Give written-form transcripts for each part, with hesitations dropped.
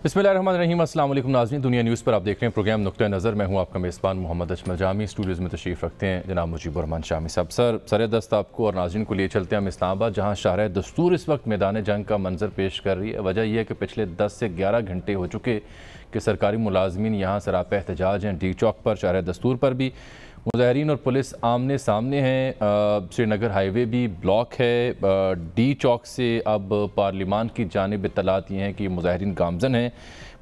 बिस्मिल्लाहिर्रहमानिर्रहीम। अस्सलाम वालेकुम नाज़रीन, दुनिया न्यूज़ पर आप देख रहे हैं प्रोग्राम नुक्ता नज़र। मैं हूं आपका मेज़बान मोहम्मद अजमल जामी। स्टूडियोज़ में तशरीफ़ रखते हैं जनाब मुजीबुर रहमान शामी साहब। सर दस्त आपको और नाज़रीन को लिए चलते हैं हम इस्लामाबाद, जहां शाहराह दस्तूर इस वक्त मैदान जंग का मंजर पेश कर रही है। वजह यह है कि पिछले 10 से 11 घंटे हो चुके कि सरकारी मुलाजमीन यहाँ सरापा एहतजाज हैं। डी चौक पर, शाहराह दस्तूर पर भी मुजाहिरीन और पुलिस आमने सामने हैं। श्रीनगर हाईवे भी ब्लॉक है। डी चौक से अब पार्लिमान की जानिब इत्तलात ये हैं कि मुजाहिरीन गामजन हैं।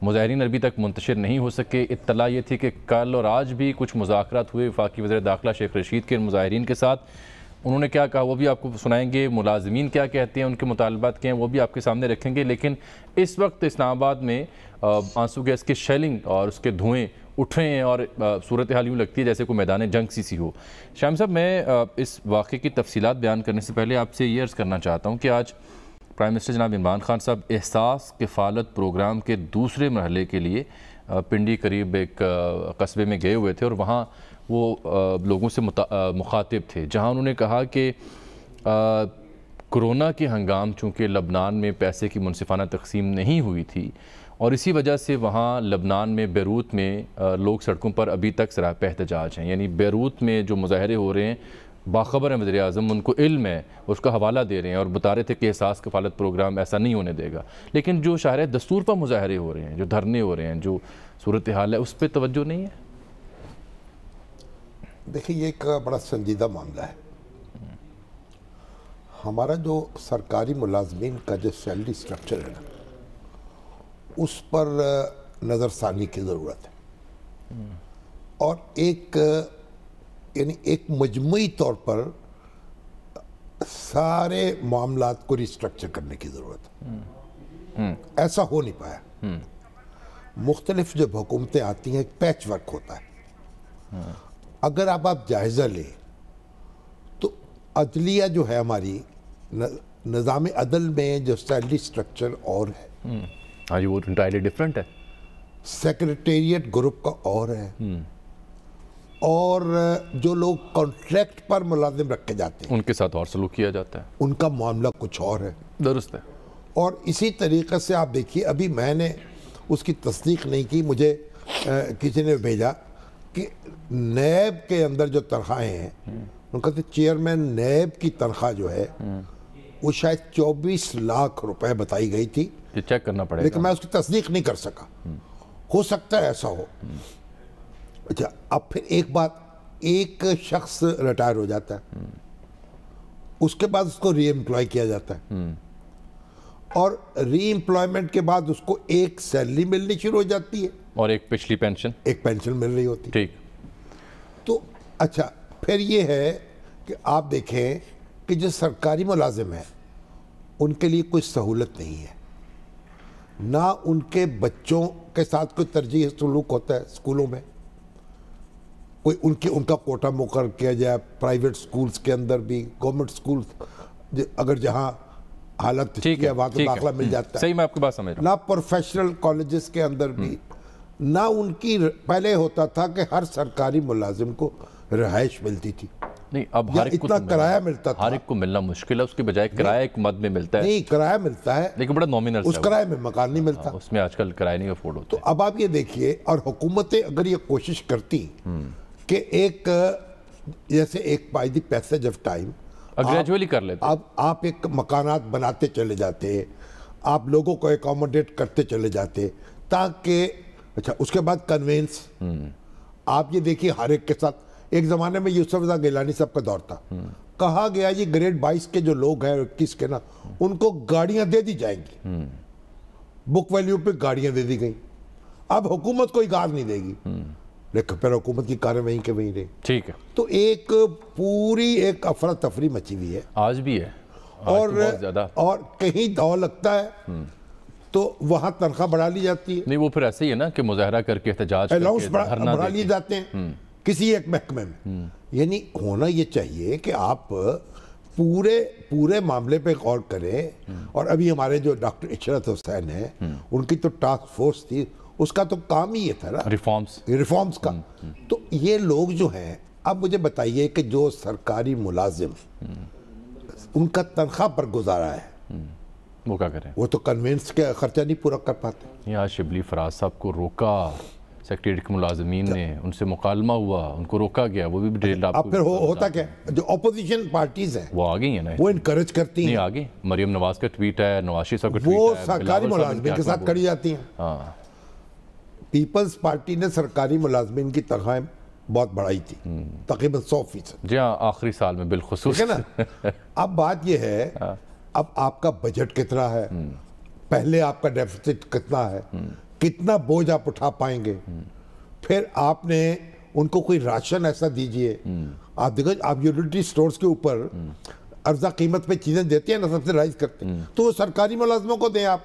मुजाहिरीन अभी तक मुंतशिर नहीं हो सके। इत्तला ये थी कि कल और आज भी कुछ मुज़ाकरात हुए वफाकी वज़ीर दाखिला शेख रशीद के मुजाहिरीन के साथ। उन्होंने क्या कहा वो भी आपको सुनाएंगे, मुलाजमीन क्या कहते हैं, उनके मुतालबात क्या हैं वो भी आपके सामने रखेंगे। लेकिन इस वक्त इस्लामाबाद में आंसू गैस की शेलिंग और उसके धुएँ उठ रहे हैं और सूरत हाल यूँ लगती है जैसे कोई मैदान जंग सी हो। शाम साहब, मैं इस वाक़े की तफसीलात बयान करने से पहले आपसे ये अर्ज़ करना चाहता हूँ कि आज प्राइम मिनिस्टर जनाब इमरान खान साहब एहसास किफ़ालत प्रोग्राम के दूसरे मरहले के लिए पिंडी करीब एक कस्बे में गए हुए थे और वहाँ वो लोगों से मुखातिब थे, जहाँ उन्होंने कहा कि कोरोना के हंगाम चूँकि लबनान में पैसे की मुनसिफाना तकसीम नहीं हुई थी और इसी वजह से वहाँ लबनान में बैरूत में लोग सड़कों पर अभी तक सरापा एहतजाज हैं। यानी बैरूत में जो मुजाहरे हो रहे हैं, बाखबर है वज़ीर आज़म, उनको इल्म है, उसका हवाला दे रहे हैं और बता रहे थे कि एहसास कफ़ालत प्रोग्राम ऐसा नहीं होने देगा। लेकिन जो शाहराह दस्तूर पर मुजाहरे हो रहे हैं, जो धरने हो रहे हैं, जो सूरत हाल है, उस पर तवज्जो नहीं है। देखिए, ये एक बड़ा संजीदा मामला है। हमारा जो सरकारी मुलाजमीन का जो सैलरी स्ट्रक्चर है ना, उस पर नज़रसानी की ज़रूरत है और एक मजमूई तौर पर सारे मामलात को रिस्ट्रक्चर करने की ज़रूरत है। ऐसा हो नहीं पाया। मुख्तलिफ जब हुकूमतें आती हैं, एक पैच वर्क होता है। अगर आप जायज़ा लें तो अदलिया जो है हमारी, निज़ाम अदल में जो सैलरी स्ट्रक्चर और है, हाँ जी, वो इंटायरली डिफरेंट है। सेक्रेटेरिएट ग्रुप का और है और जो लोग कॉन्ट्रैक्ट पर मुलाजिम रखे जाते हैं उनके साथ और सलूक किया जाता है, उनका मामला कुछ और है। दुरुस्त है। और इसी तरीके से आप देखिए, अभी मैंने उसकी तस्दीक नहीं की, मुझे किसी ने भेजा कि नैब के अंदर जो तनख्वाहें हैं, उनका तो चेयरमैन नैब की तनख्वाह जो है वो शायद 24 लाख रुपए बताई गई थी। ये चेक करना पड़ेगा, लेकिन मैं उसकी तस्दीक नहीं कर सका। हो सकता है ऐसा हो। अच्छा, अब फिर एक बात, एक शख्स रिटायर हो जाता है, उसके बाद उसको री एम्प्लॉय किया जाता है और री एम्प्लॉयमेंट के बाद उसको एक सैलरी मिलनी शुरू हो जाती है और एक पिछली पेंशन, एक पेंशन मिल रही होती है। ठीक। तो अच्छा, फिर ये है कि आप देखें कि जो सरकारी मुलाजिम है उनके लिए कोई सहूलत नहीं है, ना उनके बच्चों के साथ कोई तरजीह सलूक होता है स्कूलों में, कोई उनका कोटा मुकर्रर किया जाए। प्राइवेट स्कूल्स के अंदर भी, गवर्नमेंट स्कूल्स अगर जहाँ हालत ठीक है वहाँ तो दाखिला मिल जाता है। सही, मैं आपकी बात समझ रहा हूँ। ना प्रोफेशनल कॉलेजेस के अंदर भी, ना उनकी, पहले होता था कि हर सरकारी मुलाजिम को रिहाइश मिलती थी, नहीं अब हर एक को इतना किराया मिलता था। हर एक को मिलना मुश्किल है, उसके बजाय किराया एक मद में मिलता है। नहीं, किराया मिलता है लेकिन बड़ा नॉमिनल, उस किराए में मकान नहीं मिलता। उसमें आजकल किराया नहीं अफोर्ड होता। तो अब आप ये देखिए, और हुकूमतें अगर ये कोशिश करती कि एक जैसे एक by the passage of time gradually कर लेते, अब आप एक मकानात बनाते चले जाते, आप लोगों को एकोमोडेट करते चले जाते ताकि, अच्छा उसके बाद कन्वेंस, आप ये देखिए हर एक के साथ, एक ज़माने में यूसुफ रज़ा गिलानी साहब का दौर था, कहा गया जी ग्रेड 22 के जो लोग हैं, 21 के ना, उनको गाड़ियां दे दी जाएंगी, बुक वैल्यू पे गाड़ियां दे दी गई। अब हुकूमत कोई कार नहीं देगी, लेकिन फिर हुकूमत की कारें वहीं के वहीं रही। ठीक है। तो एक पूरी एक अफरा तफरी मची हुई है, आज भी है, और कहीं दौर लगता है तो वहां तनख्वाह बढ़ा ली जाती है। नहीं, वो फिर ऐसे ही है ना कि मुजाहरा करके एहतजाज अलाउंस बढ़ा लिए जाते हैं किसी एक महकमे में। यानी होना ये चाहिए कि आप पूरे मामले पे गौर करें। और अभी हमारे जो डॉक्टर इशरत हुसैन है, उनकी तो टास्क फोर्स थी, उसका तो काम ही ये था ना, रिफॉर्म्स का। तो ये लोग जो हैं, अब मुझे बताइए कि जो सरकारी मुलाजिम, उनका तनख्वाह पर गुजारा है, वो क्या करें? वो तो कन्वेंस के खर्चा नहीं पूरा कर पाते। यहाँ शिबली फराज साहब को रोका सेक्रेटरीट के मुलाजमीन ने, उनसे मुकालमा हुआ, उनको रोका गया, वो भी डिटेल अब फिर होता क्या, जो अपोजिशन पार्टीज हैं वो आ गई है ना, वो इनकरेज करती हैं। आगे मरियम नवाज का ट्वीट है, नवाशी साहब का ट्वीट वो है, सरकारी मुलाजमीन के साथ खड़ी जाती हैं। हाँ, पीपल्स पार्टी ने सरकारी मुलाजमीन की तनख्वाहें बहुत बढ़ाई थी, तकरीबन 100%। जी हाँ, आखिरी साल में बिलखुसूस, ठीक है ना। अब बात यह है, अब आपका बजट कितना है, पहले आपका डेफिसिट कितना है, कितना बोझ आप उठा पाएंगे, फिर आपने उनको कोई राशन ऐसा दीजिए। आप देखो, आप यूटिलिटी स्टोर्स के ऊपर अर्जा कीमत पे चीजें देते हैं ना, सब्सिडाइज करते हैं, तो वो सरकारी मुलाजमों को दें आप,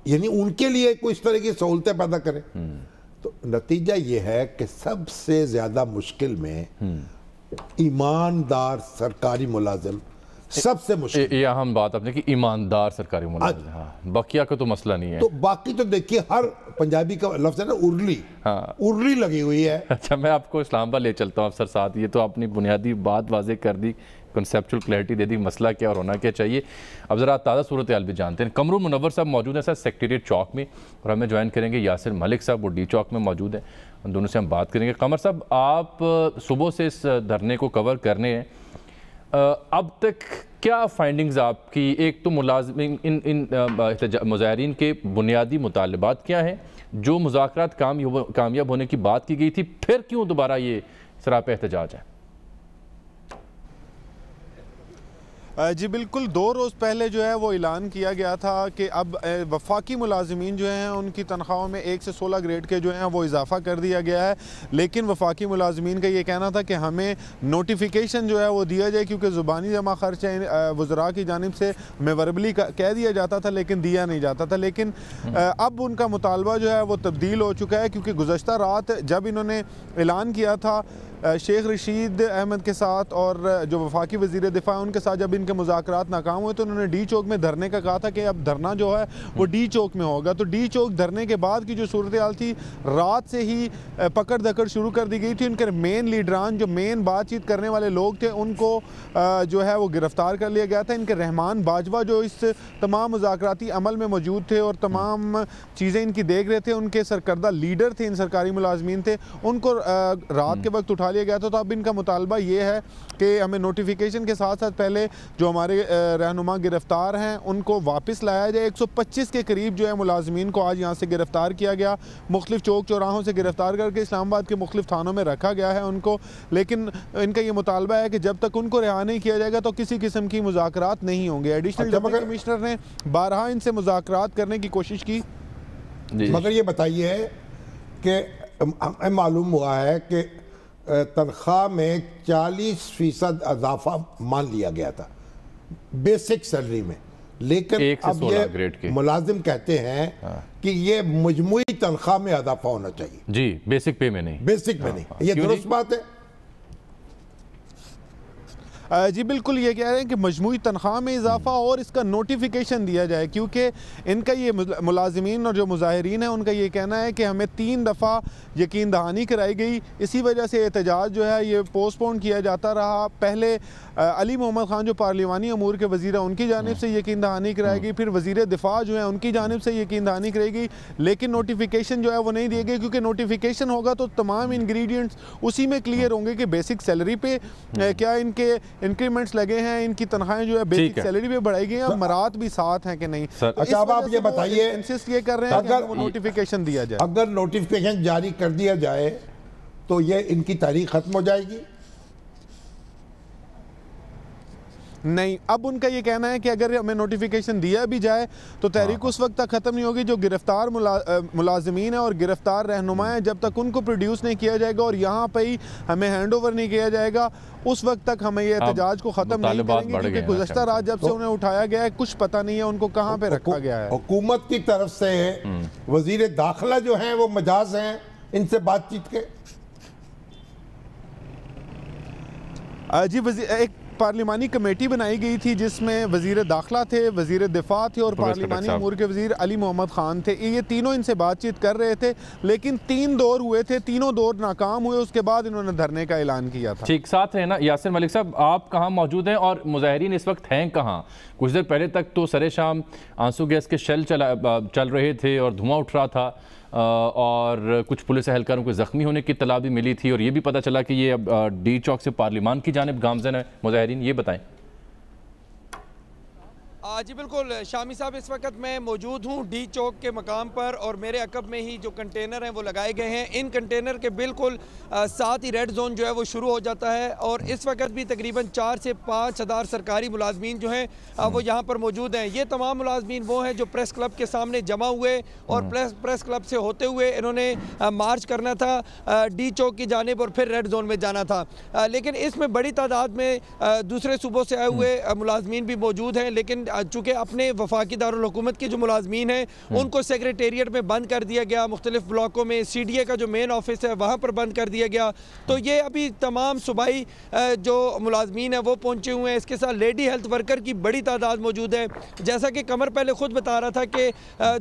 यानी उनके लिए कोई इस तरह की सहूलतें पैदा करें। तो नतीजा ये है कि सबसे ज्यादा मुश्किल में ईमानदार सरकारी मुलाजिम सबसे मुश्किल। ये अहम बात आपने कि ईमानदार सरकारी मुलाजिम, हाँ, बकिया का तो मसला नहीं है। तो बाकी तो देखिए, हर पंजाबी का लफ्ज है ना उर्ली, हाँ, उर्ली लगी हुई है। अच्छा, मैं आपको इस्लामाबाद ले चलता हूँ अफसर साहब। ये तो आपने बुनियादी बात वाजे कर दी, कंसेप्चुअल क्लैरिटी दे दी, मसला क्या और होना क्या चाहिए। अब ज़रा ताज़ा सूरत हाल भी जानते हैं। कमरुल मुनव्वर साहब मौजूद हैं सर सेक्रेटेरिएट चौक में, और हमें ज्वाइन करेंगे यासिर मलिक साहब, वो डी चौक में मौजूद हैं। उन दोनों से हम बात करेंगे। कमर साहब, आप सुबह से इस धरने को कवर करने हैं, अब तक क्या फाइंडिंग्स आपकी? एक तो मुलाजिमीन इन मुजाहिरीन के बुनियादी मुतालबात क्या हैं, जो मुज़ाकरात कामयाब होने की बात की गई थी, फिर क्यों दोबारा ये सरापा एहतजाज है? जी बिल्कुल, 2 रोज़ पहले जो है वो ऐलान किया गया था कि अब वफाकी मुलाजमीन जो हैं उनकी तनख्वाहों में 1 से 16 ग्रेड के जो हैं वो इजाफ़ा कर दिया गया है। लेकिन वफाकी मुलाजमीन का ये कहना था कि हमें नोटिफिकेशन जो है वो दिया जाए, क्योंकि ज़ुबानी जमा खर्च वज़रा की जानिब से हमें वर्बली कह दिया जाता था लेकिन दिया नहीं जाता था। लेकिन अब उनका मुतालबा जो है वो तब्दील हो चुका है, क्योंकि गुज़श्ता रात जब इन्होंने ऐलान किया था शेख रशीद अहमद के साथ और जो वफाकी वज़ीर दिफा है उनके साथ, जब इनके मुज़ाकरात नाकाम हुए तो उन्होंने डी चौक में धरने का कहा था कि अब धरना जो है वो डी चौक में होगा। तो डी चौक धरने के बाद की जो सूरत हाल थी, रात से ही पकड़ दकड़ शुरू कर दी गई थी। उनके मेन लीडरान, जो मेन बातचीत करने वाले लोग थे, उनको जो है वो गिरफ़्तार कर लिया गया था। इनके रहमान बाजवा जो इस तमाम मुज़ाकराती अमल में मौजूद थे और तमाम चीज़ें इनकी देख रहे थे, उनके सरकर्दा लीडर थे, इन सरकारी मुलाजमीन थे, उनको रात के वक्त उठा लिया गया था। तो अब इनका मुतालबा ये है कि हमें नोटिफिकेशन के साथ साथ पहले जो हमारे रहनुमा गिरफ्तार हैं उनको वापस लाया जाए। 125 के करीब जो है मुलाजमीन को आज यहाँ से गिरफ्तार किया गया, मुख्तलिफ चौक चौराहों से गिरफ्तार करके इस्लामाबाद के मुख्तलिफ थानों में रखा गया है उनको। लेकिन इनका ये मुतालबा है कि जब तक उनको रिहा नहीं किया जाएगा तो किसी किस्म की मुज़ाकरात नहीं होंगे। एडिशनल डिप्टी कमिश्नर ने 12 इनसे मुज़ाकरात करने की कोशिश की, मगर ये बताइए कि मालूम हुआ है कि तनख्वाह में 40% इजाफा मान लिया गया था बेसिक सैलरी में, लेकिन अब ये मुलाजिम कहते हैं कि ये मजमूई तनख्वाह में इजाफा होना चाहिए। जी, बेसिक पे में नहीं, बेसिक में नहीं। ये दुरुस्त बात है? जी बिल्कुल, ये कह रहे हैं कि मजमूई तनख्वाह में इजाफा और इसका नोटिफिकेशन दिया जाए, क्योंकि इनका ये मुलाजिमीन और जो मुजाहिरीन हैं उनका ये कहना है कि हमें 3 दफ़ा यकीन दहानी कराई गई, इसी वजह से एहतजाज जो है ये पोस्टपोन किया जाता रहा। पहले अली मोहम्मद खान जो पार्लिमानी अमूर के वज़ीर हैं उनकी जानिब से यकीन दहानी कराई गई, फिर वज़ीर दिफा जो है उनकी जानिब से यकीन दहानी कराई गई, लेकिन नोटिफिकेशन जो है वो नहीं दिए गए, क्योंकि नोटिफिकेशन होगा तो तमाम इंग्रेडिएंट्स उसी में क्लियर होंगे कि बेसिक सैलरी पे क्या इनके इंक्रीमेंट्स लगे हैं, इनकी तनख्वाहें जो है बेसिक सैलरी पे बढ़ाई गई हैं, मरात भी साथ हैं कि नहीं। अच्छा, अब आप ये बताइए, इंसिस्ट ये कर रहे हैं कि वो नोटिफिकेशन दिया जाए। अगर नोटिफिकेशन जारी कर दिया जाए तो ये इनकी तारीख खत्म हो जाएगी? नहीं, अब उनका ये कहना है कि अगर हमें नोटिफिकेशन दिया भी जाए तो तहरीक उस वक्त तक ख़त्म नहीं होगी। जो गिरफ्तार मुलाजमीन है और गिरफ्तार रहनुमा है, जब तक उनको प्रोड्यूस नहीं किया जाएगा और यहाँ पर ही हमें हैंड ओवर नहीं किया जाएगा, उस वक्त तक हमें ये एहतजाज को ख़त्म नहीं करेंगे, क्योंकि गुज़श्ता रात जब से उन्हें उठाया गया है कुछ पता नहीं है उनको कहाँ पे रखा गया है। हुकूमत की तरफ से वज़ीर दाखिला जो हैं वो मजाज हैं इनसे बातचीत के? जी, एक पार्लिमानी कमेटी बनाई गई थी जिसमें वज़ीर दाखिला थे, वज़ीर दिफा थे और पार्लिमानी अमूर के वज़ीर अली मोहम्मद ख़ान थे। ये तीनों इनसे बातचीत कर रहे थे, लेकिन 3 दौर हुए थे, तीनों दौर नाकाम हुए। उसके बाद इन्होंने धरने का ऐलान किया था। ठीक, साथ है ना यासिर मलिक साहब, आप कहाँ मौजूद हैं और मुजाहिरीन इस वक्त हैं कहाँ? कुछ देर पहले तक तो सरे शाम आंसू गैस के शेल चल रहे थे और धुआं उठ रहा था, और कुछ पुलिस एहलकारों को ज़ख्मी होने की इत्तला भी मिली थी, और ये भी पता चला कि ये अब डी चौक से पार्लिमान की जानिब गामज़न है मुजाहिरीन। ये बताएं। जी बिल्कुल शामी साहब, इस वक्त मैं मौजूद हूँ डी चौक के मकाम पर, और मेरे अकब में ही जो कंटेनर हैं वो लगाए गए हैं। इन कंटेनर के बिल्कुल साथ ही रेड जोन जो है वो शुरू हो जाता है, और इस वक्त भी तकरीबन 4 से 5 हज़ार सरकारी मुलाजमीन जो हैं वो यहाँ पर मौजूद हैं। ये तमाम मुलाजमीन वो हैं जो प्रेस क्लब के सामने जमा हुए, और प्रेस क्लब से होते हुए इन्होंने मार्च करना था डी चौक की जानिब और फिर रेड जोन में जाना था। लेकिन इसमें बड़ी तादाद में दूसरे सूबों से आए हुए मुलाजमीन भी मौजूद हैं, लेकिन चूँकि अपने वफाकी दारुल हुकूमत के जो मुलाजमीन हैं उनको सेक्रेटेरिएट में बंद कर दिया गया, मुख्तलिफ ब्लॉकों में CDA का जो मेन ऑफिस है वहाँ पर बंद कर दिया गया। तो ये अभी तमाम सूबाई जो मुलाजमीन है वो पहुँचे हुए हैं। इसके साथ लेडी हेल्थ वर्कर की बड़ी तादाद मौजूद है। जैसा कि कमर पहले ख़ुद बता रहा था कि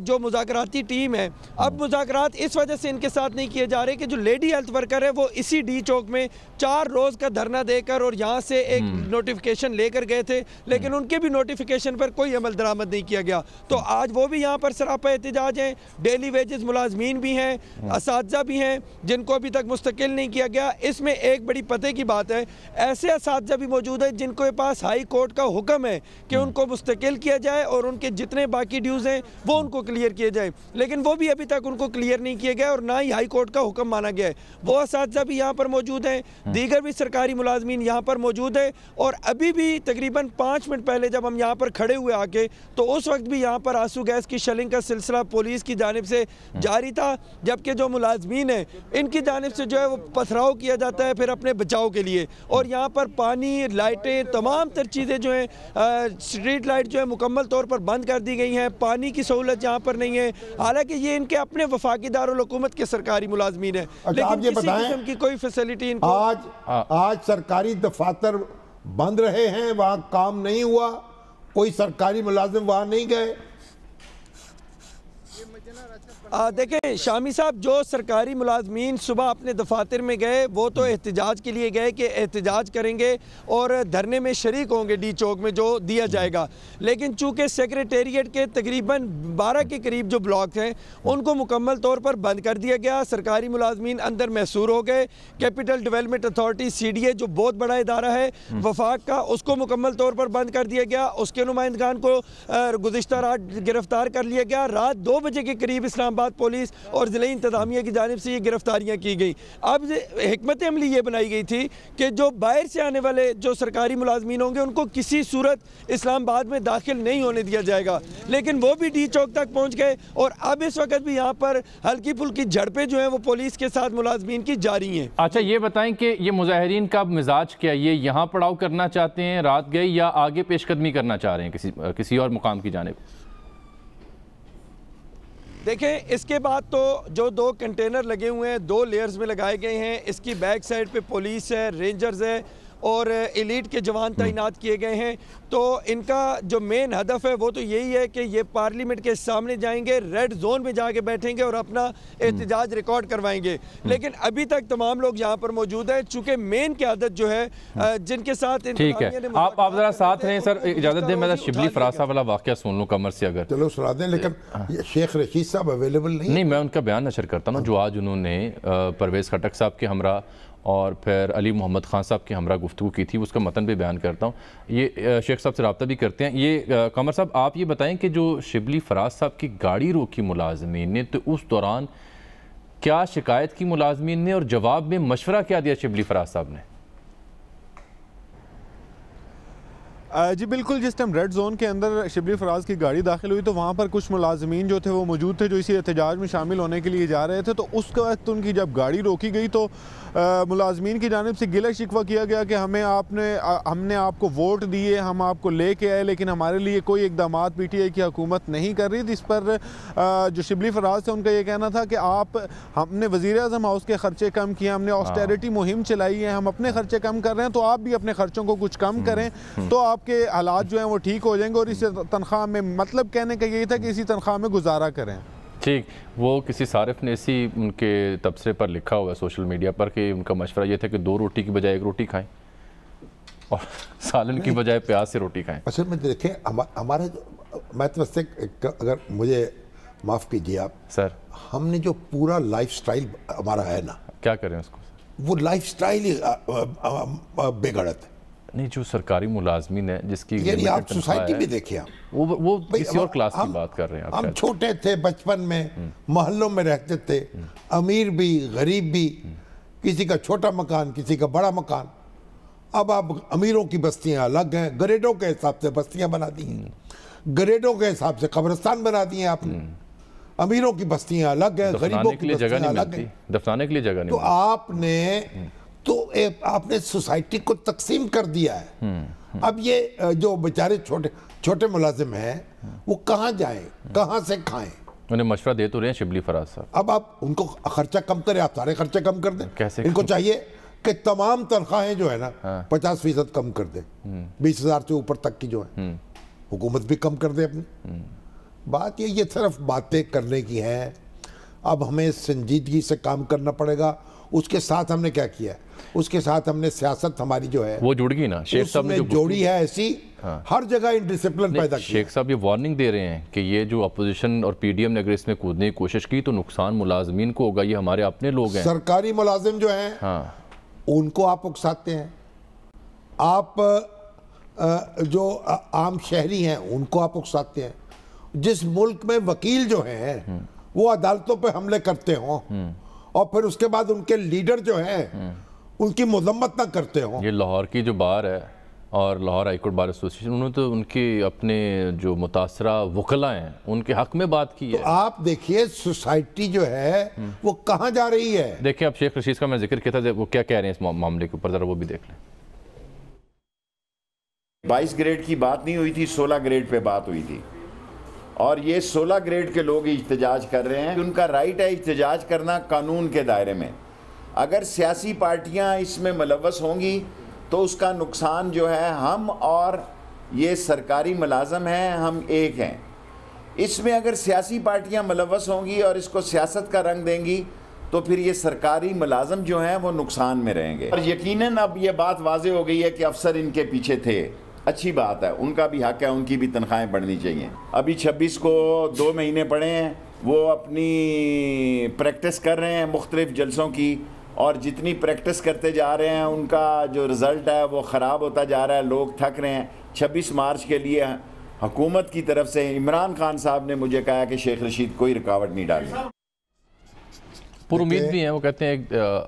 जो मुज़ाकराती टीम है, अब मुज़ाकरात इस वजह से इनके साथ नहीं किए जा रहे कि जो लेडी हेल्थ वर्कर है वो इसी डी चौक में 4 रोज़ का धरना देकर और यहाँ से एक नोटिफिकेशन लेकर गए थे, लेकिन उनके भी नोटिफिकेशन पर कोई अमल दरामद नहीं किया गया। तो आज वो भी यहाँ पर सरापा एहतजाज हैं। डेली वेजेस मुलाजमीन भी हैं, असातिज़ा भी हैं जिनको अभी तक मुस्तकिल नहीं किया गया। इसमें एक बड़ी पते की बात है, ऐसे असातिज़ा भी मौजूद हैं जिनके पास हाई कोर्ट का हुक्म है कि उनको मुस्तकिल किया जाए और उनके जितने बाकी ड्यूज़ हैं वो उनको क्लियर किए जाए, लेकिन वो भी अभी तक उनको क्लियर नहीं किए गए और ना ही हाई कोर्ट का हुक्म माना गया है। वो असातिज़ा भी यहाँ पर मौजूद हैं, दीगर भी सरकारी मुलाजमीन यहाँ पर मौजूद है। और अभी भी तकरीबन 5 मिनट पहले जब हम यहाँ पर खड़े हुए आके, तो उस वक्त भी यहाँ पर आंसू गैस की शेलिंग का सिलसिला पुलिस की जानिब से जारी था, जबकि जो मुलाजमीन हैं इनकी जानिब से जो है वो पथराव किया जाता है फिर अपने बचाव के लिए। और यहाँ पर पानी, लाइटें, तमाम तर चीज़ें जो हैं, स्ट्रीट लाइट जो है मुकम्मल तौर पर बंद कर दी गई हैं। पानी की सहूलत यहाँ पर नहीं है, हालांकि ये इनके अपने वफाकी दारुल हुकूमत के सरकारी मुलाजमीन है, लेकिन किसी किस्म की कोई फैसिलिटी इनको। आज सरकारी दफातर बंद रहे हैं, वहाँ काम नहीं हुआ, कोई सरकारी मुलाजिम वहाँ नहीं गए। देखें शामी साहब, जो सरकारी मुलाजमीन सुबह अपने दफातर में गए वो तो एहतजाज के लिए गए कि एहतजाज करेंगे और धरने में शरीक होंगे डी चौक में जो दिया जाएगा, लेकिन चूँकि सेक्रेटेरिएट के तकरीबन 12 के करीब जो ब्लॉक हैं उनको मुकम्मल तौर पर बंद कर दिया गया। सरकारी मुलाजमीन अंदर महसूर हो गए। कैपिटल डेवलपमेंट अथॉरिटी CDA जो बहुत बड़ा इदारा है वफाक का, उसको मुकम्मल तौर पर बंद कर दिया गया। उसके नुमाइंदगान को गुज़िश्ता रात गिरफ्तार कर लिया गया। रात 2 बजे के करीब इस्लामाबाद पुलिस और ज़िला इंतज़ामिया की जानिब से ये गिरफ्तारियाँ की गई। अब हिकमत अमली ये बनाई गई थी कि जो बाहर से आने वाले जो सरकारी मुलाजमीन होंगे उनको किसी सूरत इस्लामाबाद में दाखिल नहीं होने दिया जाएगा, लेकिन वो भी डी चौक तक पहुँच गए। और अब इस वक्त भी यहाँ पर हल्की फुल्की झड़पें जो हैं वो पुलिस के साथ मुलाजमीन की जारी हैं। अच्छा, ये बताएं कि ये मुजाहिरीन का मिजाज क्या, ये यहाँ पड़ाव करना चाहते हैं रात गए, या आगे पेशकदमी करना चाह रहे हैं किसी और मुकाम की जानिब? देखें, इसके बाद तो जो 2 कंटेनर लगे हुए हैं 2 लेयर्स में लगाए गए हैं। इसकी बैक साइड पे पुलिस है, रेंजर्स है और एलीट के जवान तैनात किए गए हैं। तो इनका जो मेन हदफ है वो तो यही है कि ये पार्लियामेंट के सामने जाएंगे, रेड जोन में जाके बैठेंगे और अपना एहतजाज रिकॉर्ड करवाएंगे। लेकिन अभी तक तमाम लोग यहाँ पर मौजूद हैं, चूँकि मेन क़यादत जो है जिनके साथ। ठीक है, आप ज़रा साथ रहें सर, इजाज़त दें, मैं शिबली फरासा वाला वाक़या सुन लूँ कमर से अगर। चलो सुना दें, लेकिन शेख रशीद साहब अवेलेबल नहीं। मैं उनका बयान नशर करता हूँ जो आज उन्होंने परवेज़ खटक साहब के हमरा और फिर अली मोहम्मद ख़ान साहब की हमरा गुफ्तगू की थी, उसका मतन भी बयान करता हूँ। ये शेख साहब से रब्ता भी करते हैं। ये कमर साहब, आप ये बताएं कि जो शिबली फराज साहब की गाड़ी रोकी मुलाजमीन ने, तो उस दौरान क्या शिकायत की मुलाजमीन ने और जवाब में मशवरा क्या दिया शिबली फराज साहब ने? जी बिल्कुल, जिस टाइम रेड जोन के अंदर शिबली फराज की गाड़ी दाखिल हुई तो वहाँ पर कुछ मुलाजमीन जो थे वो मौजूद थे जो इसी एहतजाज में शामिल होने के लिए जा रहे थे। तो उस वक्त उनकी जब गाड़ी रोकी गई तो मुलाजमीन की जानिब से गिला शिकवा किया गया कि हमने आपको वोट दिए, हम आपको लेके आए, लेकिन हमारे लिए कोई इकदाम PTI की हुकूमत नहीं कर रही थी। इस पर जो शिबली फराज थे उनका ये कहना था कि हमने वज़ीर-ए-आज़म हाउस के खर्चे कम किए, हमने ऑस्टेरिटी मुहिम चलाई है, हम अपने खर्चे कम कर रहे हैं, तो आप भी अपने खर्चों को कुछ कम करें तो आपके हालात जो हैं वो ठीक हो जाएंगे। और इस तनख्वाह में, मतलब कहने का यही था कि इसी तनख्वाह में गुजारा करें। ठीक, वो किसी सारिफ ने इसी उनके तबसरे पर लिखा हुआ है सोशल मीडिया पर कि उनका मशवरा ये था कि 2 रोटी की बजाय 1 रोटी खाएं और सालन की बजाय प्याज से रोटी खाएं। असल में देखें हमारे, मैं तो बस अगर मुझे माफ़ कीजिए आप सर, हमने जो पूरा लाइफस्टाइल हमारा है ना, क्या करें उसको? वो लाइफस्टाइल ही बेगड़त है। नहीं, जो सरकारी मुलाजमीन है जिसकी यानी आप सोसाइटी में देखिए, वो किसी और क्लास की बात कर रहे हैं। हम छोटे थे, बचपन में मोहल्लों में रहते थे, अमीर भी गरीब भी, किसी का छोटा मकान किसी का बड़ा मकान। अब आप अमीरों की बस्तियां अलग हैं, ग्रेडों के हिसाब से बस्तियां बना दी हैं, ग्रेडों के हिसाब से कब्रिस्तान बना दिए आपने। अमीरों की बस्तियां अलग हैं, गरीबों की बस्तियां अलग हैं, दफनाने के लिए जगह नहीं। तो आपने सोसाइटी को तकसीम कर दिया है। अब ये जो बेचारे छोटे छोटे मुलाजिम हैं वो कहाँ जाएं, कहाँ से खाएं? उन्हें मशवरा दे तो रहे हैं शिबली फराज साहब। अब आप उनको खर्चा कम करें, आप सारे खर्चे कम कर दें। कैसे? इनको चाहिए कि तमाम तनख्वाहें जो है ना 50% कम कर दें, 20,000 से ऊपर तक की जो है हुकूमत भी कम कर दे अपनी। बात ये सिर्फ बातें करने की है। अब हमें संजीदगी से काम करना पड़ेगा। उसके साथ हमने क्या किया है, उसके साथ हमने सियासत हमारी जो है वो जुड़ गई ना। शेख साहब ने जो जोड़ी है ऐसी, हर जगह इंडिसिप्लिन पैदा किया। शेख साहब ये वार्निंग दे रहे हैं कि ये जो अपोजिशन और PDM ने अगर इसमें कूदने की कोशिश की तो नुकसान मुलाजमीन को होगा, ये हमारे अपने लोग हैं। सरकारी मुलाजिम जो हैं उनको आप उकसाते हैं, आप जो आम शहरी हैं उनको आप उकसाते हैं। जिस मुल्क में वकील जो हैं वो अदालतों पे हमले करते हों और फिर उसके बाद उनके लीडर जो हैं उनकी मजम्मत ना करते हों। ये लाहौर की जो बार है और लाहौर हाईकोर्ट बार एसोसिएशन, उन्होंने तो उनके अपने जो मुतासरा वकला हैं उनके हक में बात की है। तो आप देखिए सोसाइटी जो है वो कहाँ जा रही है। देखिए, अब शेख रशीद का मैं जिक्र किया था, वो क्या कह रहे हैं इस मामले के ऊपर, जरा वो भी देख लें। 22 ग्रेड की बात नहीं हुई थी, 16 ग्रेड पे बात हुई थी और ये 16 ग्रेड के लोग इhtजाज कर रहे हैं। उनका राइट है इhtजाज करना कानून के दायरे में। अगर सियासी पार्टियां इसमें मुलव्वस होंगी तो उसका नुकसान जो है, हम और ये सरकारी मुलाजम हैं, हम एक हैं। इसमें अगर सियासी पार्टियां मुलव्वस होंगी और इसको सियासत का रंग देंगी तो फिर ये सरकारी मुलाजम जो हैं वो नुकसान में रहेंगे। और यकीनन अब ये बात वाज़ेह हो गई है कि अफसर इनके पीछे थे। अच्छी बात है, उनका भी हक है, उनकी भी तनख्वाहें बढ़नी चाहिए। अभी 26 को 2 महीने पड़े हैं, वो अपनी प्रैक्टिस कर रहे हैं मुख्तलिफ जलसों की, और जितनी प्रैक्टिस करते जा रहे हैं उनका जो रिज़ल्ट है वो ख़राब होता जा रहा है, लोग थक रहे हैं। 26 मार्च के लिए हुकूमत की तरफ से इमरान खान साहब ने मुझे कहा कि शेख रशीद कोई रुकावट नहीं डाली। पर उम्मीद भी है, वो कहते हैं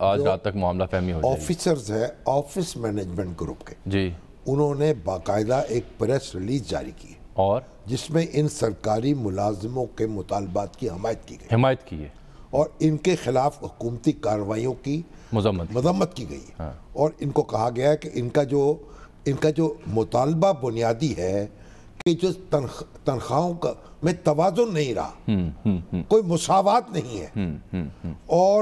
आज रात तक मामला फहमी हो जाएगी। ऑफिसर्स है ऑफिस मैनेजमेंट ग्रुप के जी, उन्होंने बाकायदा एक प्रेस रिलीज जारी की और जिसमें इन सरकारी मुलाजिमों के मुतालबात की हिमायत की गई है और इनके खिलाफ हुकूमती कार्रवाइयों की मजम्मत की गई। हाँ। और इनको कहा गया है कि इनका जो मुतालबा बुनियादी है कि जो तनख्वाहों का में तवाज़ुन नहीं रहा, कोई मुसावात नहीं है, और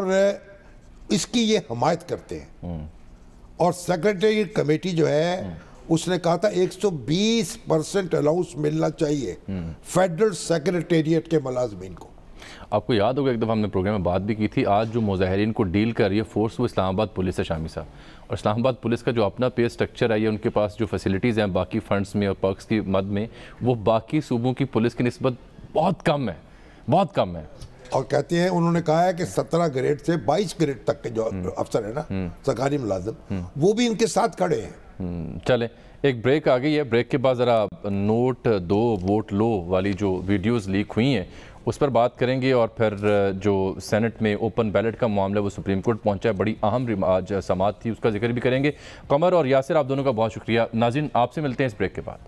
इसकी ये हिमायत करते हैं। और सेक्रेटरी कमेटी जो है उसने कहा था 120% अलाउंस मिलना चाहिए फेडरल सेक्रेटेरिएट के मुलाजमीन को। आपको याद होगा एक दफ़ा हमने प्रोग्राम में बात भी की थी, आज जो मुजाहिरीन को डील कर रही है फोर्स वो इस्लामाबाद पुलिस है शामी साहब। और इस्लामाबाद पुलिस का जो अपना पे स्ट्रक्चर है, ये उनके पास जो फैसिलिटीज़ हैं बाकी फंड्स में और पर्क्स की मद में, वो बाकी सूबों की पुलिस की निस्बत बहुत कम है, बहुत कम है। और कहते हैं, उन्होंने कहा है कि 17 ग्रेड से 22 ग्रेड तक के जो अफसर है ना सरकारी मुलाजिम, वो भी इनके साथ खड़े हैं। चलें, एक ब्रेक आ गई है। ब्रेक के बाद ज़रा नोट 2 वोट लो वाली जो वीडियोस लीक हुई हैं उस पर बात करेंगे, और फिर जो सेनेट में ओपन बैलेट का मामला वो सुप्रीम कोर्ट पहुंचा है, बड़ी अहम आज समाअत थी, उसका जिक्र भी करेंगे। कमर और यासिर, आप दोनों का बहुत शुक्रिया। नाज़रीन, आपसे मिलते हैं इस ब्रेक के बाद।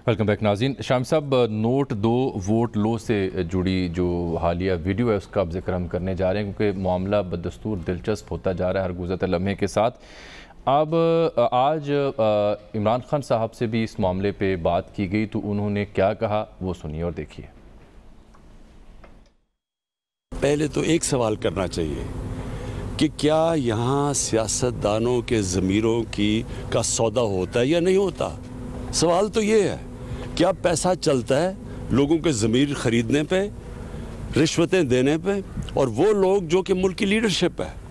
वेलकम बैक नाज़रीन। शाम साहब, नोट 2 वोट लो से जुड़ी जो हालिया वीडियो है उसका अब जिक्र हम करने जा रहे हैं, क्योंकि मामला बदस्तूर दिलचस्प होता जा रहा है हर गुज़रते लम्हे के साथ। अब आज इमरान खान साहब से भी इस मामले पे बात की गई, तो उन्होंने क्या कहा वो सुनिए और देखिए। पहले तो एक सवाल करना चाहिए कि क्या यहाँ सियासतदानों के ज़मीरों का सौदा होता है या नहीं होता। सवाल तो ये है, क्या पैसा चलता है लोगों के ज़मीर ख़रीदने पे, रिश्वतें देने पे, और वो लोग जो कि मुल्क की लीडरशिप है,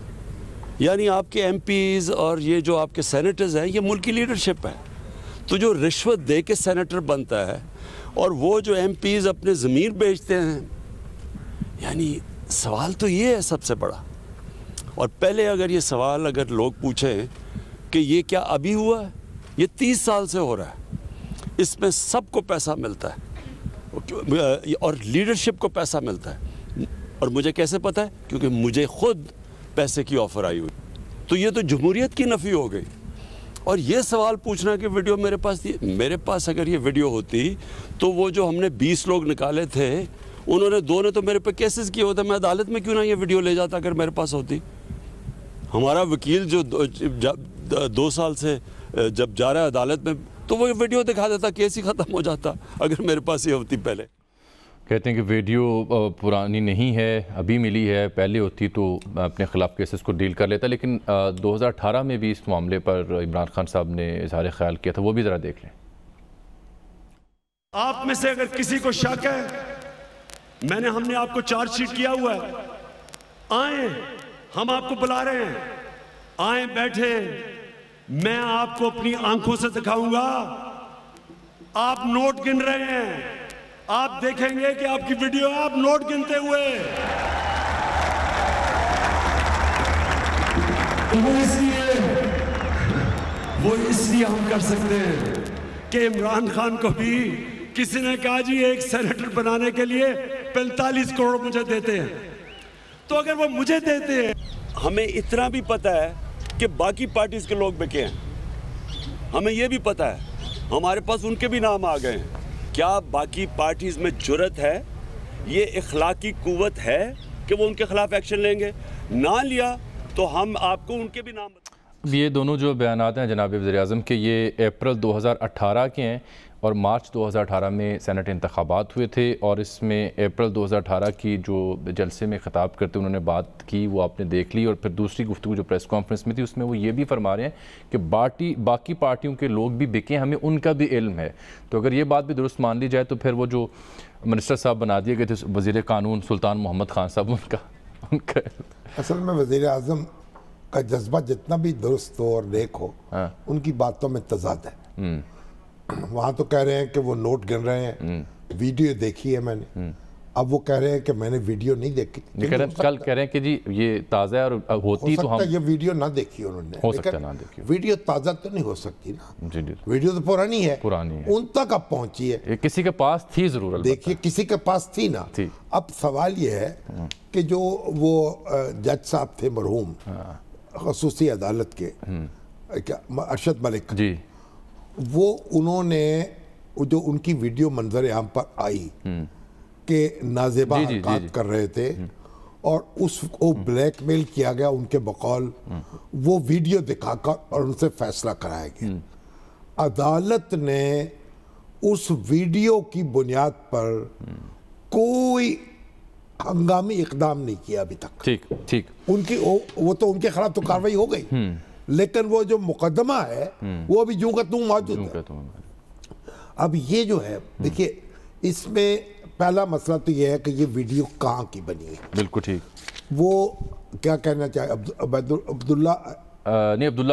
यानी आपके एमपीज़ और ये जो आपके सेनेटर्स हैं, ये मुल्क की लीडरशिप है। तो जो रिश्वत दे के सेनेटर बनता है और वो जो एमपीज़ अपने ज़मीर बेचते हैं, यानी सवाल तो ये है सबसे बड़ा। और पहले अगर ये सवाल अगर लोग पूछें कि ये क्या अभी हुआ है, ये 30 साल से हो रहा है, इसमें सबको पैसा मिलता है और लीडरशिप को पैसा मिलता है। और मुझे कैसे पता है? क्योंकि मुझे खुद पैसे की ऑफ़र आई हुई। तो ये तो जमहूरियत की नफ़ी हो गई। और ये सवाल पूछना कि वीडियो मेरे पास थी, मेरे पास अगर ये वीडियो होती तो वो जो हमने 20 लोग निकाले थे, उन्होंने 2 ने तो मेरे पे केसेस किए होते, मैं अदालत में क्यों ना ये वीडियो ले जाता अगर मेरे पास होती। हमारा वकील जो 2 साल से जब जा रहा है अदालत में, तो वो वीडियो दिखा देता, केस ही ख़त्म हो जाता अगर मेरे पास ये होती पहले। कहते हैं कि वीडियो पुरानी नहीं है, अभी मिली है, पहले होती तो अपने ख़िलाफ़ केसेस को डील कर लेता। लेकिन 2018 में भी इस मामले पर इमरान खान साहब ने इज़हार ख्याल किया था, वो भी ज़रा देख लें। आप में से अगर किसी को शक है, हमने आपको चार्जशीट किया हुआ है, आए, हम आपको बुला रहे हैं, आए, बैठे, मैं आपको अपनी आंखों से दिखाऊंगा। आप नोट गिन रहे हैं, आप देखेंगे कि आपकी वीडियो है, आप नोट गिनते हुए। तो वो इसलिए हम कर सकते हैं कि इमरान खान को भी किसी ने कहा जी एक सेनेटर बनाने के लिए 45 करोड़ मुझे देते हैं। तो अगर वो मुझे देते हैं, हमें इतना भी पता है कि बाकी पार्टीज के लोग बिके हैं, हमें ये भी पता है, हमारे पास उनके भी नाम आ गए हैं। क्या बाकी पार्टीज में जुर्रत है, ये इखलाकी कुव्वत है कि वो उनके खिलाफ एक्शन लेंगे? ना लिया तो हम आपको उनके भी नाम ये दोनों जो बयानात हैं जनाब वज़ीर-ए-आज़म के, ये अप्रैल 2018 के हैं और मार्च 2018 में सेनेट इंतखाबात हुए थे। और इसमें अप्रैल 2018 की जो जलसे में ख़िताब करते उन्होंने बात की, वो आपने देख ली। और फिर दूसरी गुफ्तगू जो प्रेस कॉन्फ्रेंस में थी उसमें वो ये भी फरमा रहे हैं कि बाकी पार्टियों के लोग भी बिके, हमें उनका भी इल्म है। तो अगर ये बात भी दुरुस्त मान ली जाए तो फिर वो जो मिनिस्टर साहब बना दिए गए थे वज़ीर कानून सुल्तान मोहम्मद खान साहब, उनका असल में वज़ीर आज़म का जज्बा जितना भी दुरुस्त हो और नेक हो, उनकी बातों में तजाद है। वहाँ तो कह रहे हैं कि वो नोट गिन रहे हैं, वीडियो देखी है मैंने। अब वो कह रहे हैं कि मैंने वीडियो नहीं देखी। कल कह रहे हैं कि जी ये ताज़ा है और होती तो हम ये वीडियो ना देखी उन्होंने, हो सकता है ना देखी। वीडियो ताज़ा तो नहीं हो सकती ना, जी जी, वीडियो तो पुरानी है, उन तक अब पहुंची है। किसी के पास थी ज़रूर, देखिए किसी के पास थी ना थी। अब सवाल ये है कि जो वो जज साहब थे मरहूम ख़ुसूसी अदालत के, क्या अरशद मलिक जी, वो उन्होंने जो उनकी वीडियो मंजर आम पर आई कि नाजेबा हरकत कर रहे थे और उसको ब्लैकमेल किया गया उनके बकौल, वो वीडियो दिखाकर और उनसे फैसला कराया गया। अदालत ने उस वीडियो की बुनियाद पर कोई हंगामी इकदाम नहीं किया अभी तक। ठीक उनकी वो तो उनके खिलाफ तो कार्रवाई हो गई, लेकिन वो जो मुकदमा है वो अभी यूं का तू मौजूद है। अब ये जो है, देखिए इसमें पहला मसला तो ये है कि ये वीडियो कहाँ की बनी है। बिल्कुल ठीक। वो क्या कहना चाहे अब्दुल्ला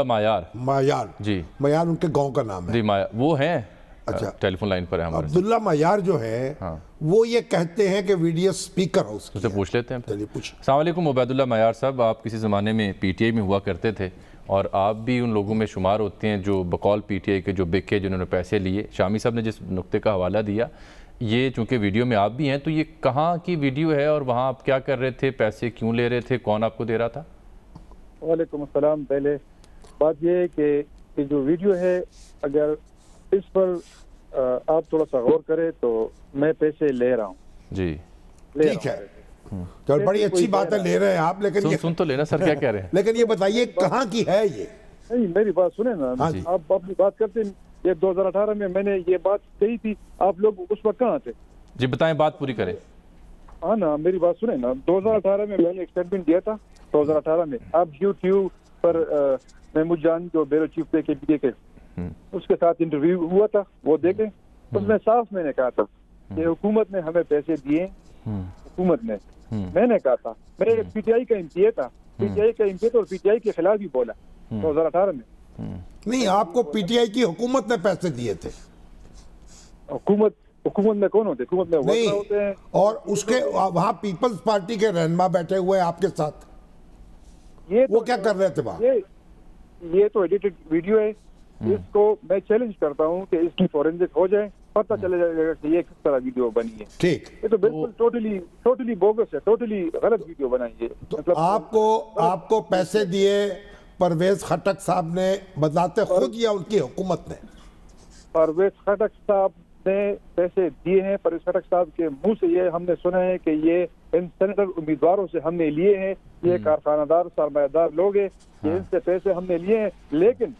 मायार जी, मायार उनके गांव का नाम है जी, वो हैं अच्छा। टेलीफोन लाइन पर है हमारे साथ। अब्दुल्ला मयार जो है वो ये कहते हैं कि वीडियो स्पीकर हाउस की उससे है। पूछ लेते हैं। चलिए पूछ। अस्सलाम वालेकुम उबैदुल्ला मयार साहब, आप किसी ज़माने में पीटीआई में हुआ करते थे और आप भी उन लोगों में शुमार होते हैं जो बकौल पीटीआई के जो बिके, जिन्होंने पैसे लिए। शामी साहब ने जिस नुक्ते का हवाला दिया, ये चूँकि वीडियो में आप भी हैं, तो ये कहाँ की वीडियो है और वहाँ आप क्या कर रहे थे, पैसे क्यों ले रहे थे, कौन आपको दे रहा था? वालेकुम अस्सलाम। पहले बात यह है कि जो वीडियो है, अगर इस पर आप थोड़ा सा गौर करें तो मैं पैसे ले रहा हूँ जी। ठीक है, तो बड़ी अच्छी बात है, ले रहे हैं आप, लेकिन सुन तो लेना सर, क्या कह रहे हैं? लेकिन ये बताइए कहाँ की है ये? नहीं, मेरी बात सुने ना। हाँ आप अपनी बात करते, ये 2018 में मैंने ये बात कही थी, आप लोग उस वक्त कहाँ थे? जी बताएं, बात पूरी करें। हाँ ना, मेरी बात सुने ना। 2018 में मैंने एक स्टेटमेंट दिया था। 2018 में आप यूट्यूब पर महमूद जान जो ब्यूरो चीफ थे के उसके साथ इंटरव्यू हुआ था, वो देखें। उसमें साफ मैंने कहा था कि हुकूमत ने हमें पैसे दिए। हुकूमत ने, मैंने कहा था, मैं पीटीआई का एमपी था, पीटीआई का एमपी और पीटीआई के खिलाफ भी बोला 2018 में। नहीं, आपको पीटीआई की हुकूमत ने पैसे दिए थे। हुकूमत में कौन होते? हुकूमत में नहीं, होते हैं। और उसके वहाँ पीपल्स पार्टी के रहनुमा बैठे हुए हैं आपके साथ, ये वो क्या कर रहे थे वहाँ? ये तो एडिटेड वीडियो है। इसको मैं चैलेंज करता हूँ कि इसकी फोरेंसिक हो जाए, पता चला जाएगा कि ये किस तरह वीडियो बनी है। ठीक, ये तो बिल्कुल टोटली बोगस है, टोटली गलत वीडियो बनाई है। तो मतलब आपको पैसे दिए परवेज खटक साहब ने, बदलाते खुद, या उनकी हुकूमत ने? परवेज खटक साहब ने पैसे दिए हैं। परवेज खटक साहब के मुंह से ये हमने सुना है कि ये इन सेनेटर उम्मीदवारों से हमने लिए हैं, ये कारखानादार सरमायादार लोग हैं, ये इनसे पैसे हमने लिए हैं। लेकिन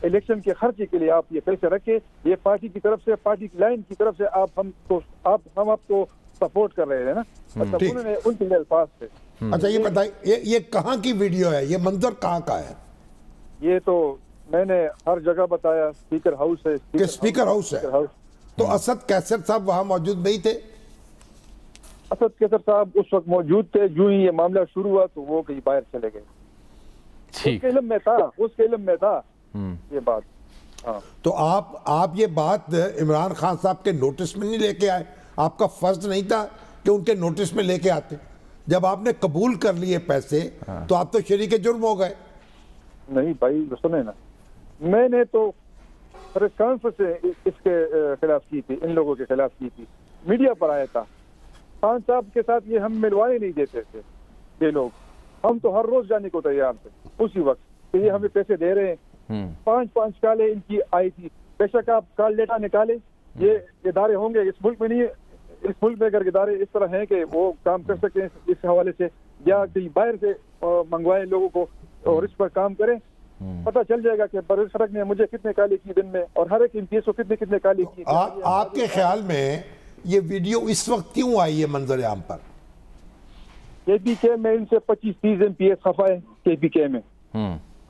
इलेक्शन के खर्चे के लिए आप ये पैसे रखे, ये पार्टी की तरफ से, पार्टी की लाइन की तरफ से हम आपको सपोर्ट कर रहे हैं ना, मतलब उन्होंने उनके अल्फाज थे। अच्छा ये बताइए, ये कहाँ की वीडियो है, ये मंजर कहाँ का है? ये तो मैंने हर जगह बताया, स्पीकर हाउस है। स्पीकर हाउस है। तो असद कैसर साहब वहाँ मौजूद नहीं थे? असद कैसर साहब उस वक्त मौजूद थे। जो ही ये मामला शुरू हुआ तो वो कहीं बाहर चले गए। उसके इल्म में था ये बात। हाँ, तो आप ये बात इमरान खान साहब के नोटिस में नहीं लेके आए? आपका फर्ज नहीं था कि उनके नोटिस में लेके आते? जब आपने कबूल कर लिए पैसे तो आप तो शरीक जुर्म हो गए। नहीं भाई, सुने ना, मैंने तो प्रेस कॉन्फ्रेंस इसके खिलाफ की थी, इन लोगों के खिलाफ की थी, मीडिया पर आया था। खान साहब के साथ ये हम मिलवाए नहीं देते थे ये लोग। हम तो हर रोज जाने को तैयार थे उसी वक्त कि ये हमें पैसे दे रहे हैं। 5 कालें इनकी आई थी। बेशक आप काल डेटा निकाले, ये इदारे होंगे इस मुल्क में नहीं है। इस मुल्क में अगर इदारे इस तरह हैं कि वो काम कर सकें इस हवाले से, या कहीं बाहर से मंगवाए लोगों को और इस पर काम करें, पता चल जाएगा कि परवेज खटक ने मुझे कितने काले की दिन में और हर एक एमपीएस को कितने काले की। आपके ख्याल में ये वीडियो इस वक्त क्यों आई है मंजर आम पर? केपीके में इनसे 25-30 एमपीएस खफा है। केपीके में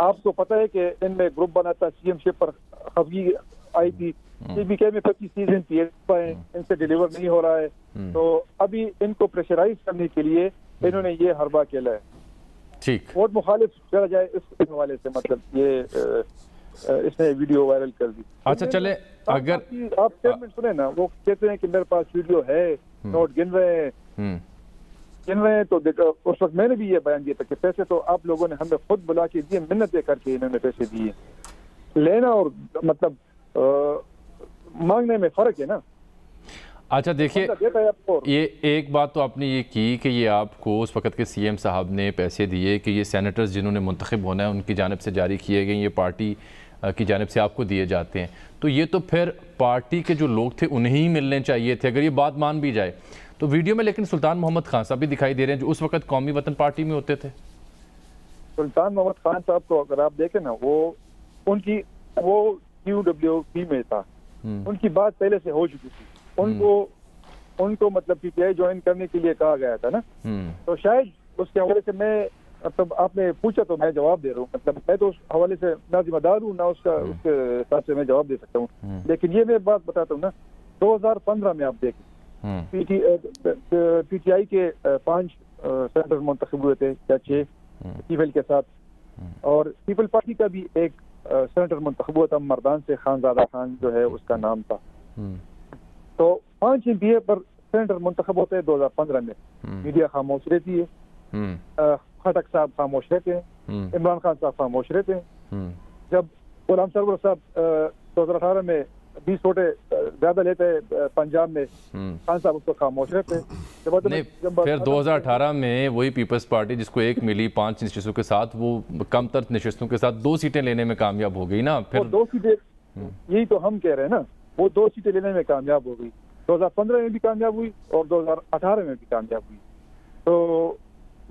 आपको पता है कि इनमें ग्रुप बना था, सीएम शिप पर खफगी आई थी। केपीके में 25-30 एमपीएस है, इनसे डिलीवर नहीं हो रहा है। तो अभी इनको प्रेशराइज करने के लिए इन्होंने ये हरबा खेला है। ठीक, वोट मुखालिफ चला जाए इस हवाले से, मतलब ये इसने वीडियो वायरल कर दी। अच्छा चले, अगर आप स्टेटमेंट सुने ना, वो कहते हैं कि मेरे पास वीडियो है, नोट गिन रहे हैं तो देखो, उस वक्त मैंने भी ये बयान दिया था कि पैसे तो आप लोगों ने हमें खुद बुला के दिए, मिन्नतें करके इन्होंने पैसे दिए। लेना और मतलब मांगने में फर्क है ना। अच्छा देखिए, ये एक बात तो आपने ये की कि ये आपको उस वक़्त के सीएम साहब ने पैसे दिए कि ये सेनेटर्स जिन्होंने मुंतखब होना है उनकी जानिब से जारी किए गए, ये पार्टी की जानिब से आपको दिए जाते हैं। तो ये तो फिर पार्टी के जो लोग थे उन्हें ही मिलने चाहिए थे, अगर ये बात मान भी जाए तो। वीडियो में लेकिन सुल्तान मोहम्मद खान साहब भी दिखाई दे रहे हैं जो उस वक़्त कौमी वतन पार्टी में होते थे। सुल्तान मोहम्मद खान साहब को अगर आप देखें ना, वो QWP में था, उनकी बात पहले से हो चुकी थी। उनको मतलब पीटीआई ज्वाइन करने के लिए कहा गया था ना। तो शायद उसके हवाले से मैं, मतलब आपने पूछा तो मैं जवाब दे रहा हूँ। मतलब मैं तो उस हवाले से ना जिम्मेदार हूँ ना उसके हिसाब से मैं जवाब दे सकता हूँ। लेकिन ये मैं बात बताता हूँ ना, 2015 में आप देखें पीटीआई के 5 सेनेटर मुंतखब हुए थे या 6 पीपल के साथ, और पीपल पार्टी का भी एक सेनेटर मुंतखब हुआ था मर्दान से, खानजादा खान जो है उसका नाम था। तो 5 MPA पर सेनेटर मुंतखब होते हैं 2015 में। मीडिया खामोश रहती है, खटक साहब खामोश रहते हैं, इमरान खान साहब खामोश रहते हैं। जब गुलाम सरवर साहब 2018 में 20 वोटे ज्यादा लेते हैं पंजाब में, खान साहब उसको खामोश रहते हैं। फिर 2018 में वही पीपल्स पार्टी जिसको 1 मिली 5 नशिस्तों के साथ, वो कम तर नशिस्तों के साथ 2 सीटें लेने में कामयाब हो गई ना। फिर 2 सीटें, यही तो हम कह रहे हैं ना, वो 2 सीटें लेने में कामयाब हो गई। 2015 में भी कामयाब हुई और 2018 में भी कामयाब हुई। तो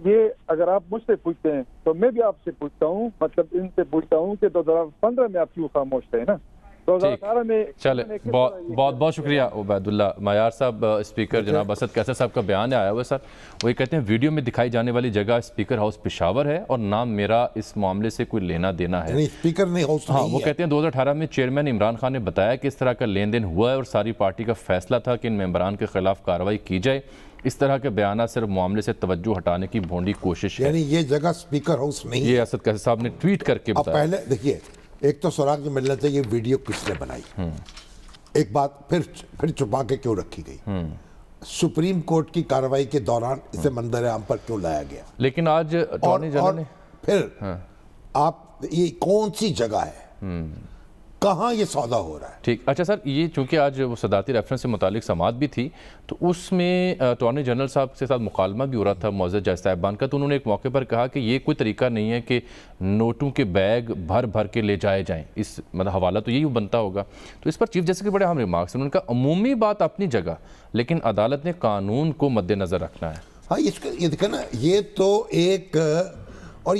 ये अगर आप मुझसे पूछते हैं तो मैं भी आपसे पूछता हूँ, मतलब इनसे पूछता हूँ कि 2015 में आप क्यों खामोश थे ना, 2018 में। चले, बहुत शुक्रिया उबैदुल्ला। मायार साहब, स्पीकर जनाब असद कैसर साहब का बयान आया हुआ है सर। वही कहते हैं वीडियो में दिखाई जाने वाली जगह स्पीकर हाउस पेशावर है और नाम मेरा इस मामले से कोई लेना देना है। स्पीकर नहीं हाउस। हाँ, वो कहते हैं 2018 में चेयरमैन इमरान खान ने बताया कि इस तरह का लेन देन हुआ है और सारी पार्टी का फैसला था कि इन मेंबरान के खिलाफ कार्रवाई की जाए। इस तरह के बयान सिर्फ मामले से तवज्जो हटाने की भोंडी कोशिश है। यानी ये जगह स्पीकर हाउस नहीं है। ये असद कैसर साहब ने ट्वीट करके बताया। पहले देखिए, एक तो सुराग ये मिलना चाहिए वीडियो किसने बनाई। एक बात फिर छुपा के क्यों रखी गई। सुप्रीम कोर्ट की कार्रवाई के दौरान इसे मंजर आम पर क्यों लाया गया। लेकिन आज अटॉर्नी जनरल ने फिर आप ये कौन सी जगह है, कहाँ ये सौदा हो रहा है। ठीक, अच्छा सर, ये चूंकि आज वो सदाती रेफरेंस से मुतालिक समात भी थी, तो उसमें अटॉर्नी जनरल साहब के साथ मुकालमा भी हो रहा था मौजूद जज साहिबान का। तो उन्होंने एक मौके पर कहा कि ये कोई तरीका नहीं है कि नोटों के बैग भर भर के ले जाए जाएं। इस मतलब हवाला तो यही बनता होगा। तो इस पर चीफ जस्टिस के बड़े अहम रिमार्क्स हैं। उन्होंने कहा अमूमी बात अपनी जगह, लेकिन अदालत ने कानून को मद्देनजर रखना है। हाँ, ये देखा ना, ये तो एक और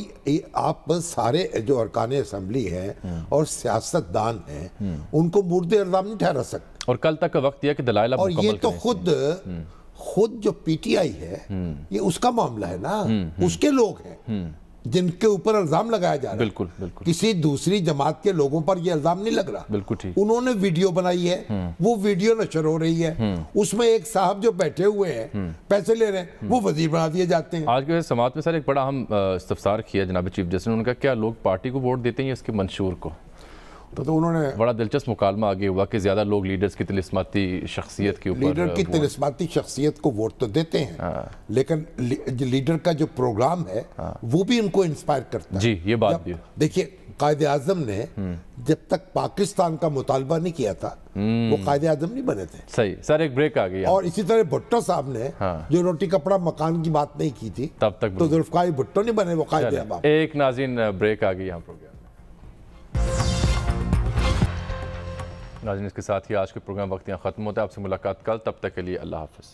आप सारे जो अरकान असम्बली हैं और सियासतदान हैं उनको मुर्दे इल्जाम नहीं ठहरा सकते। और कल तक का वक्त दिया कि दलाइल और ये तो खुद जो पीटीआई है ये उसका मामला है ना, उसके लोग हैं जिनके ऊपर इल्जाम लगाया जा रहा है। बिल्कुल बिल्कुल, किसी दूसरी जमात के लोगों पर ये इल्जाम नहीं लग रहा। बिल्कुल ठीक। उन्होंने वीडियो बनाई है, वो वीडियो नशर हो रही है, उसमें एक साहब जो बैठे हुए हैं पैसे ले रहे हैं, वो वजीर बना दिए जाते हैं। आज के समात में सर एक बड़ा अहम इस्तफसार किया जनाब चीफ जस्टिस ने। उन्होंने कहा क्या लोग पार्टी को वोट देते हैं या इसके मंशूर को। तो उन्होंने बड़ा दिलचस्प मुकालमा आगे हुआ कि ज्यादा लोग लीडर्स की तिलिस्माती शख्सियत के ऊपर, लीडर की तिलिस्माती शख्सियत को वोट तो देते हैं, लेकिन लीडर का जो प्रोग्राम है वो भी उनको इंस्पायर करता है। जी, ये बात भी देखिए, कायदे आजम ने जब तक पाकिस्तान का मुतालबा नहीं किया था वो कायदे आजम नहीं बने थे। सही सर, एक ब्रेक आ गई। और इसी तरह भुट्टो साहब ने जो रोटी कपड़ा मकान की बात नहीं की थी तब तक तो जुल्फकार भुट्टो नहीं बने, वो कायदे आजम। एक नाज़रीन ब्रेक आ गई यहाँ प्रोग्राम। नाज़रीन, इसके साथ ही आज के प्रोग्राम वक्त यहाँ ख़त्म होता है। आपसे मुलाकात कल, तब तक के लिए अल्लाह हाफ़िज़।